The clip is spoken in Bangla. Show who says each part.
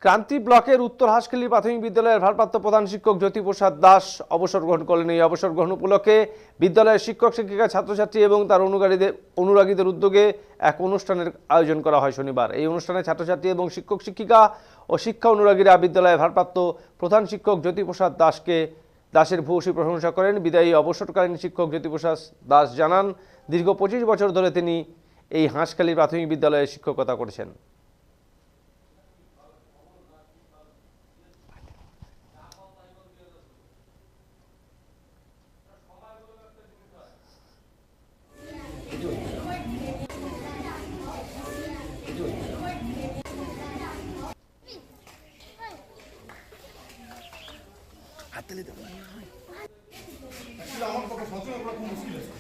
Speaker 1: ক্রান্তি ব্লকের উত্তর হাঁসখালী প্রাথমিক বিদ্যালয়ের ভারপ্রাপ্ত প্রধান শিক্ষক জ্যোতিপ্রসাদ দাস অবসর গ্রহণ করলেন। এই অবসর গ্রহণ উপলক্ষে বিদ্যালয়ের শিক্ষক শিক্ষিকা ছাত্রছাত্রী এবং তার অনুরাগীদের উদ্যোগে এক অনুষ্ঠানের আয়োজন করা হয় শনিবার। এই অনুষ্ঠানে ছাত্রছাত্রী এবং শিক্ষক শিক্ষিকা ও শিক্ষা অনুরাগীরা বিদ্যালয়ের ভারপ্রাপ্ত প্রধান শিক্ষক জ্যোতিপ্রসাদ দাসের ভূয়সী প্রশংসা করেন। বিদায়ী অবসরকালীন শিক্ষক জ্যোতিপ্রসাদ দাস জানান, দীর্ঘ 25 বছর ধরে তিনি এই হাঁসখালী প্রাথমিক বিদ্যালয়ে শিক্ষকতা করেছেন।
Speaker 2: আমার কথা সচেতন করা খুব মুশকিল আছে।